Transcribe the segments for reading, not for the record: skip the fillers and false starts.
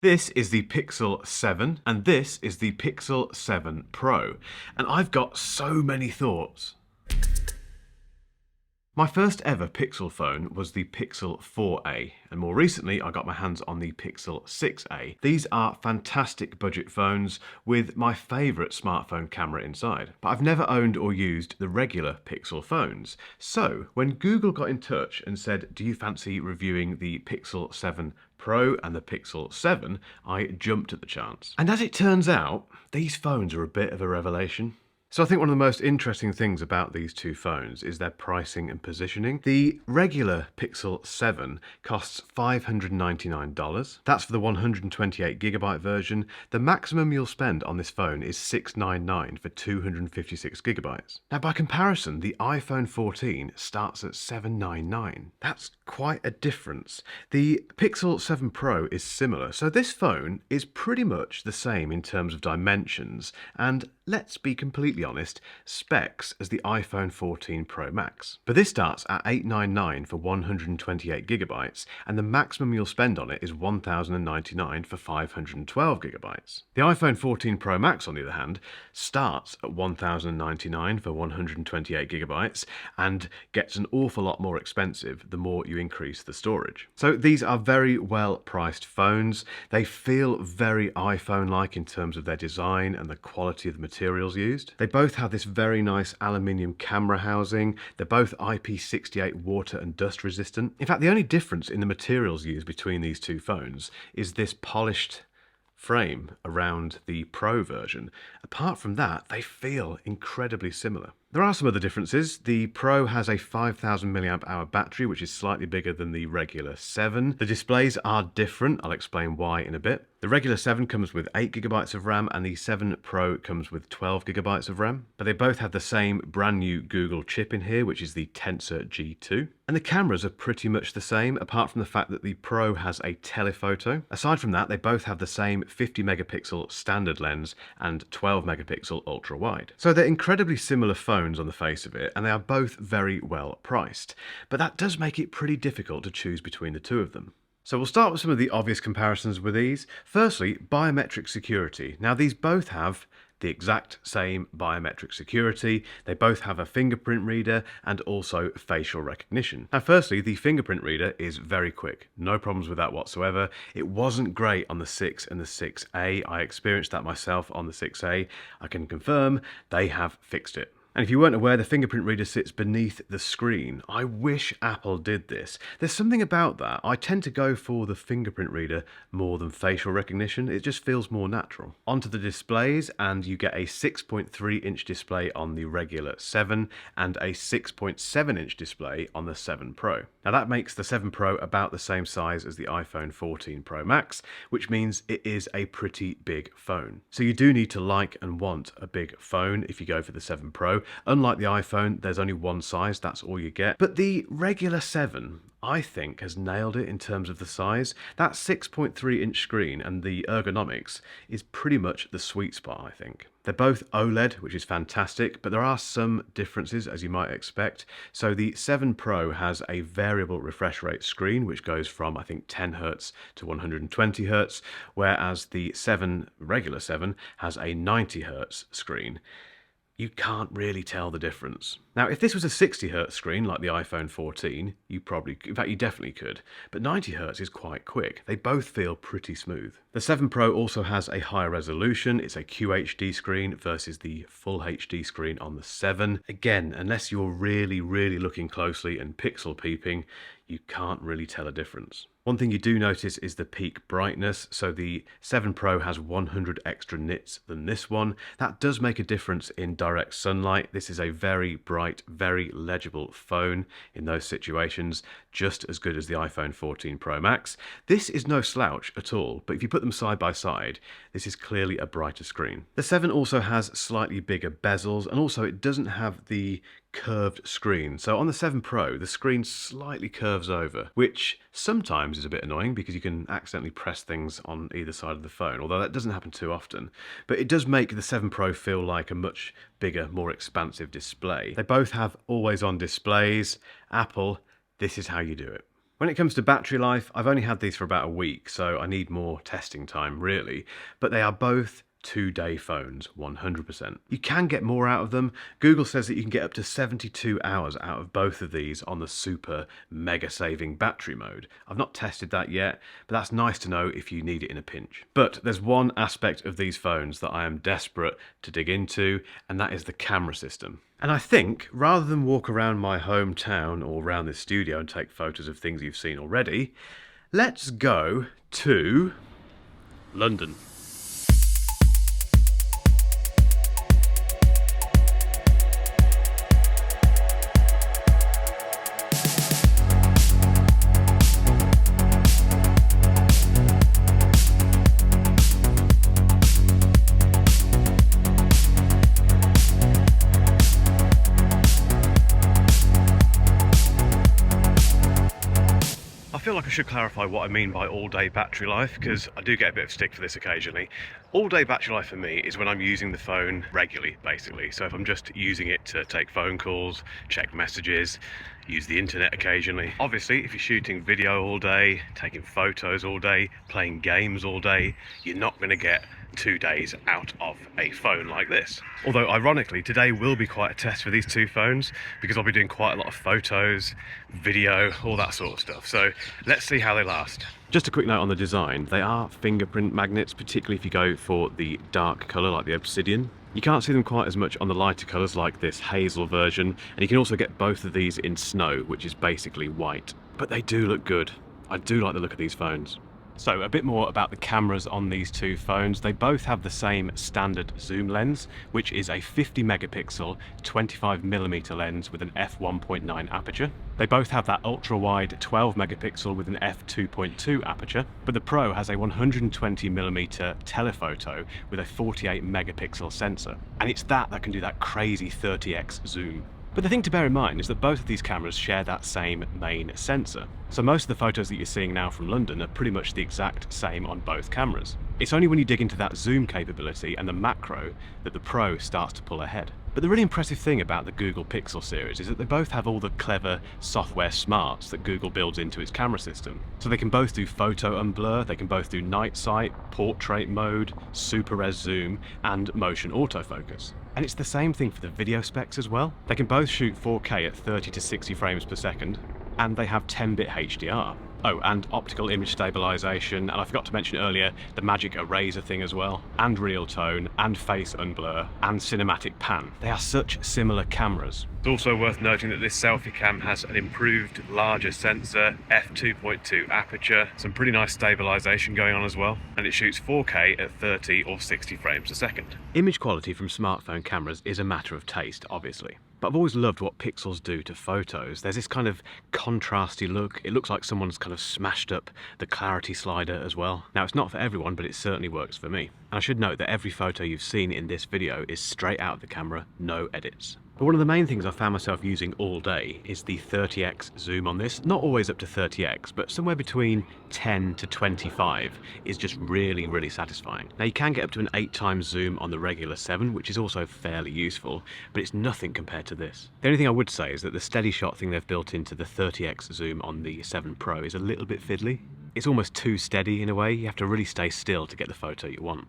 This is the Pixel 7 and this is the Pixel 7 Pro, and I've got so many thoughts. My first ever Pixel phone was the Pixel 4a, and more recently I got my hands on the Pixel 6a. These are fantastic budget phones with my favourite smartphone camera inside, but I've never owned or used the regular Pixel phones. So when Google got in touch and said, do you fancy reviewing the Pixel 7 Pro and the Pixel 7, I jumped at the chance. And as it turns out, these phones are a bit of a revelation. So I think one of the most interesting things about these two phones is their pricing and positioning. The regular Pixel 7 costs $599. That's for the 128GB version. The maximum you'll spend on this phone is $699 for 256GB. Now by comparison, the iPhone 14 starts at $799. That's quite a difference. The Pixel 7 Pro is similar, so this phone is pretty much the same in terms of dimensions and, let's be completely honest, specs as the iPhone 14 Pro Max. But this starts at $899 for 128GB, and the maximum you'll spend on it is $1,099 for 512GB. The iPhone 14 Pro Max, on the other hand, starts at $1,099 for 128GB and gets an awful lot more expensive the more you increase the storage. So these are very well priced phones. They feel very iPhone-like in terms of their design and the quality of the materials used. They both have this very nice aluminium camera housing. They're both IP68 water and dust resistant. In fact, the only difference in the materials used between these two phones is this polished frame around the Pro version. Apart from that, they feel incredibly similar. There are some other differences. The Pro has a 5000 mAh battery, which is slightly bigger than the regular 7. The displays are different. I'll explain why in a bit. The regular 7 comes with 8GB of RAM and the 7 Pro comes with 12GB of RAM. But they both have the same brand new Google chip in here, which is the Tensor G2. And the cameras are pretty much the same, apart from the fact that the Pro has a telephoto. Aside from that, they both have the same 50 megapixel standard lens and 12 megapixel ultra wide. So they're incredibly similar phones on the face of it, and they are both very well priced. But that does make it pretty difficult to choose between the two of them. So we'll start with some of the obvious comparisons with these. Firstly, biometric security. Now these both have the exact same biometric security. They both have a fingerprint reader and also facial recognition. Now firstly, the fingerprint reader is very quick. No problems with that whatsoever. It wasn't great on the 6 and the 6A. I experienced that myself on the 6A. I can confirm they have fixed it. And if you weren't aware, the fingerprint reader sits beneath the screen. I wish Apple did this. There's something about that. I tend to go for the fingerprint reader more than facial recognition. It just feels more natural. Onto the displays, and you get a 6.3-inch display on the regular 7 and a 6.7-inch display on the 7 Pro. Now that makes the 7 Pro about the same size as the iPhone 14 Pro Max, which means it is a pretty big phone. So you do need to like and want a big phone if you go for the 7 Pro. Unlike the iPhone, there's only one size, that's all you get. But the regular 7, I think, has nailed it in terms of the size. That 6.3-inch screen and the ergonomics is pretty much the sweet spot, I think. They're both OLED, which is fantastic, but there are some differences, as you might expect. So the 7 Pro has a variable refresh rate screen, which goes from, I think, 10 Hz to 120 Hz, whereas the regular 7 has a 90 Hz screen. You can't really tell the difference. Now, if this was a 60Hz screen like the iPhone 14, you definitely could, but 90Hz is quite quick. They both feel pretty smooth. The 7 Pro also has a higher resolution. It's a QHD screen versus the full HD screen on the 7. Again, unless you're really looking closely and pixel peeping, you can't really tell a difference. One thing you do notice is the peak brightness. So the 7 Pro has 100 extra nits than this one. That does make a difference in direct sunlight. This is a very bright, very legible phone in those situations, just as good as the iPhone 14 Pro Max. This is no slouch at all, but if you put them side by side, this is clearly a brighter screen. The 7 also has slightly bigger bezels, and also it doesn't have the curved screen. So on the 7 Pro, the screen slightly curves over, which sometimes is a bit annoying because you can accidentally press things on either side of the phone, although that doesn't happen too often. But it does make the 7 Pro feel like a much bigger, more expansive display. They both have always-on displays. Apple, this is how you do it. When it comes to battery life, I've only had these for about a week, so I need more testing time really, but they are both 2-day phones, 100%. You can get more out of them. Google says that you can get up to 72 hours out of both of these on the super mega saving battery mode. I've not tested that yet, but that's nice to know if you need it in a pinch. But there's one aspect of these phones that I am desperate to dig into, and that is the camera system. And I think, rather than walk around my hometown or around this studio and take photos of things you've seen already, let's go to London. I feel like I should clarify what I mean by all-day battery life, because I do get a bit of stick for this occasionally. All-day battery life for me is when I'm using the phone regularly, basically. So if I'm just using it to take phone calls, check messages, use the internet occasionally. Obviously, if you're shooting video all day, taking photos all day, playing games all day, you're not going to get 2 days out of a phone like this. Although ironically, today will be quite a test for these two phones, because I'll be doing quite a lot of photos, video, all that sort of stuff. So let's see how they last. Just a quick note on the design. They are fingerprint magnets, particularly if you go for the dark colour like the obsidian. You can't see them quite as much on the lighter colours like this hazel version, and you can also get both of these in snow, which is basically white. But they do look good. I do like the look of these phones. So a bit more about the cameras on these two phones. They both have the same standard zoom lens, which is a 50 megapixel 25mm lens with an f1.9 aperture. They both have that ultra wide 12 megapixel with an f2.2 aperture, but the Pro has a 120mm telephoto with a 48 megapixel sensor. And it's that can do that crazy 30x zoom. But the thing to bear in mind is that both of these cameras share that same main sensor. So most of the photos that you're seeing now from London are pretty much the exact same on both cameras. It's only when you dig into that zoom capability and the macro that the Pro starts to pull ahead. But the really impressive thing about the Google Pixel series is that they both have all the clever software smarts that Google builds into its camera system. So they can both do photo unblur, they can both do night sight, portrait mode, super res zoom, and motion autofocus. And it's the same thing for the video specs as well. They can both shoot 4K at 30 to 60 frames per second, and they have 10-bit HDR. Oh, and optical image stabilization, and I forgot to mention earlier, the magic eraser thing as well, and real tone, and face unblur, and cinematic pan. They are such similar cameras. It's also worth noting that this selfie cam has an improved, larger sensor, f2.2 aperture, some pretty nice stabilization going on as well, and it shoots 4K at 30 or 60 frames a second. Image quality from smartphone cameras is a matter of taste, obviously. But I've always loved what pixels do to photos. There's this kind of contrasty look. It looks like someone's kind of smashed up the clarity slider as well. Now, it's not for everyone, but it certainly works for me. And I should note that every photo you've seen in this video is straight out of the camera, no edits. But one of the main things I found myself using all day is the 30x zoom on this. Not always up to 30x, but somewhere between 10 to 25 is just really, really satisfying. Now you can get up to an 8 times zoom on the regular 7, which is also fairly useful, but it's nothing compared to this. The only thing I would say is that the steady shot thing they've built into the 30x zoom on the 7 Pro is a little bit fiddly. It's almost too steady in a way. You have to really stay still to get the photo you want.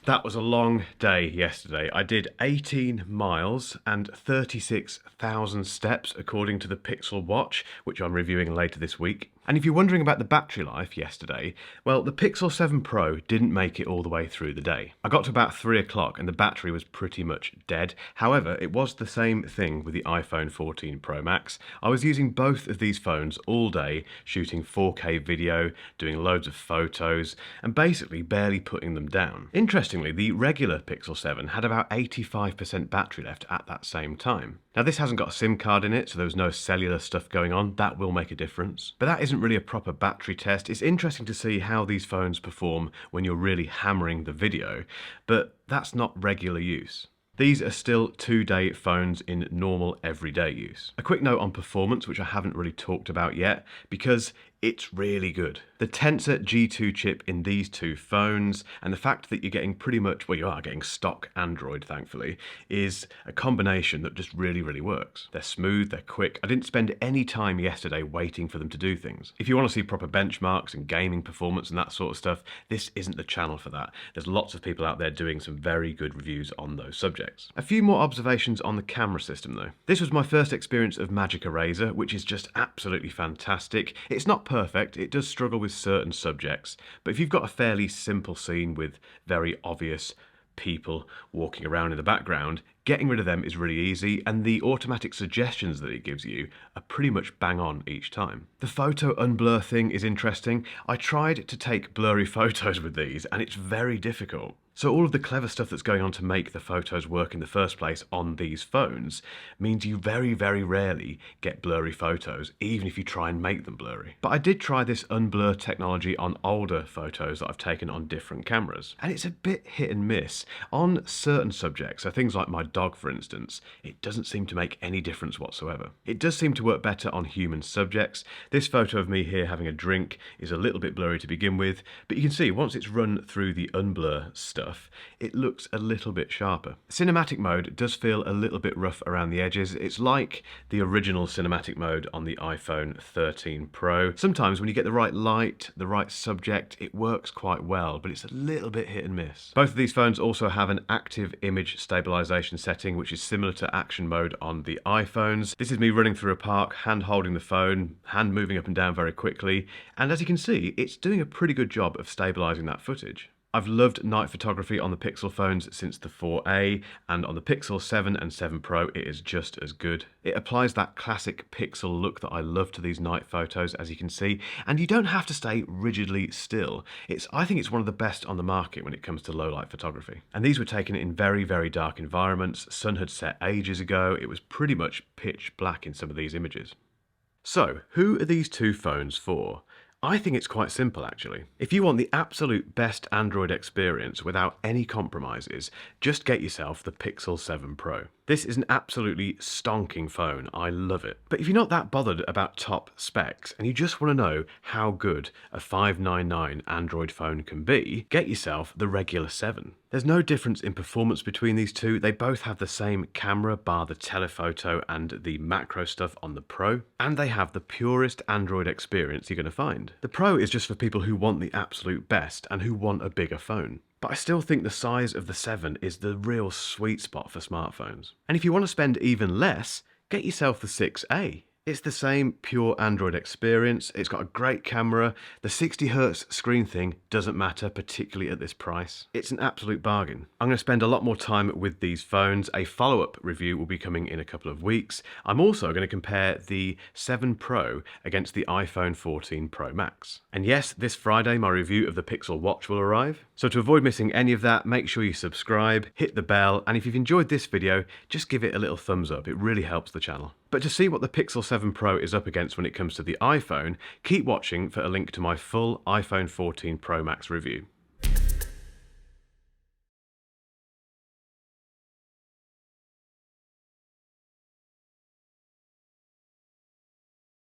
That was a long day yesterday. I did 18 miles and 36,000 steps according to the Pixel Watch, which I'm reviewing later this week. And if you're wondering about the battery life yesterday, well, the Pixel 7 Pro didn't make it all the way through the day. I got to about 3 o'clock and the battery was pretty much dead. However, it was the same thing with the iPhone 14 Pro Max. I was using both of these phones all day, shooting 4K video, doing loads of photos, and basically barely putting them down. Interestingly, the regular Pixel 7 had about 85% battery left at that same time. Now, this hasn't got a SIM card in it, so there was no cellular stuff going on. That will make a difference. But that isn't really a proper battery test. It's interesting to see how these phones perform when you're really hammering the video, but that's not regular use. These are still 2-day phones in normal everyday use. A quick note on performance, which I haven't really talked about yet, because It's really good. The Tensor G2 chip in these two phones, and the fact that you're getting pretty much, well, you are getting stock Android, thankfully, is a combination that just really, really works. They're smooth, they're quick. I didn't spend any time yesterday waiting for them to do things. If you want to see proper benchmarks and gaming performance and that sort of stuff, this isn't the channel for that. There's lots of people out there doing some very good reviews on those subjects. A few more observations on the camera system though. This was my first experience of Magic Eraser, which is just absolutely fantastic. It's not perfect, it does struggle with certain subjects, but if you've got a fairly simple scene with very obvious people walking around in the background, getting rid of them is really easy, and the automatic suggestions that it gives you are pretty much bang on each time. The photo unblur thing is interesting. I tried to take blurry photos with these, and it's very difficult. So all of the clever stuff that's going on to make the photos work in the first place on these phones means you very, very rarely get blurry photos, even if you try and make them blurry. But I did try this unblur technology on older photos that I've taken on different cameras, and it's a bit hit and miss. On certain subjects, so things like my dog for instance, it doesn't seem to make any difference whatsoever. It does seem to work better on human subjects. This photo of me here having a drink is a little bit blurry to begin with, but you can see once it's run through the unblur stuff, it looks a little bit sharper. Cinematic mode does feel a little bit rough around the edges. It's like the original cinematic mode on the iPhone 13 Pro. Sometimes when you get the right light, the right subject, it works quite well, but it's a little bit hit and miss. Both of these phones also have an active image stabilization setting, which is similar to action mode on the iPhones. This is me running through a park, hand holding the phone, hand moving up and down very quickly, and as you can see, it's doing a pretty good job of stabilizing that footage. I've loved night photography on the Pixel phones since the 4a, and on the Pixel 7 and 7 Pro it is just as good. It applies that classic Pixel look that I love to these night photos, as you can see, and you don't have to stay rigidly still. I think it's one of the best on the market when it comes to low light photography. And these were taken in very, very dark environments. Sun had set ages ago. It was pretty much pitch black in some of these images. So, who are these two phones for? I think it's quite simple actually. If you want the absolute best Android experience without any compromises, just get yourself the Pixel 7 Pro. This is an absolutely stonking phone, I love it. But if you're not that bothered about top specs and you just want to know how good a $599 Android phone can be, get yourself the regular 7. There's no difference in performance between these two. They both have the same camera bar the telephoto and the macro stuff on the Pro, and they have the purest Android experience you're going to find. The Pro is just for people who want the absolute best and who want a bigger phone. But I still think the size of the 7 is the real sweet spot for smartphones. And if you want to spend even less, get yourself the 6a. It's the same pure Android experience. It's got a great camera. The 60Hz screen thing doesn't matter, particularly at this price. It's an absolute bargain. I'm going to spend a lot more time with these phones. A follow-up review will be coming in a couple of weeks. I'm also going to compare the 7 Pro against the iPhone 14 Pro Max. And yes, this Friday my review of the Pixel Watch will arrive. So to avoid missing any of that, make sure you subscribe, hit the bell, and if you've enjoyed this video, just give it a little thumbs up. It really helps the channel. But to see what the Pixel 7 Pro is up against when it comes to the iPhone, keep watching for a link to my full iPhone 14 Pro Max review.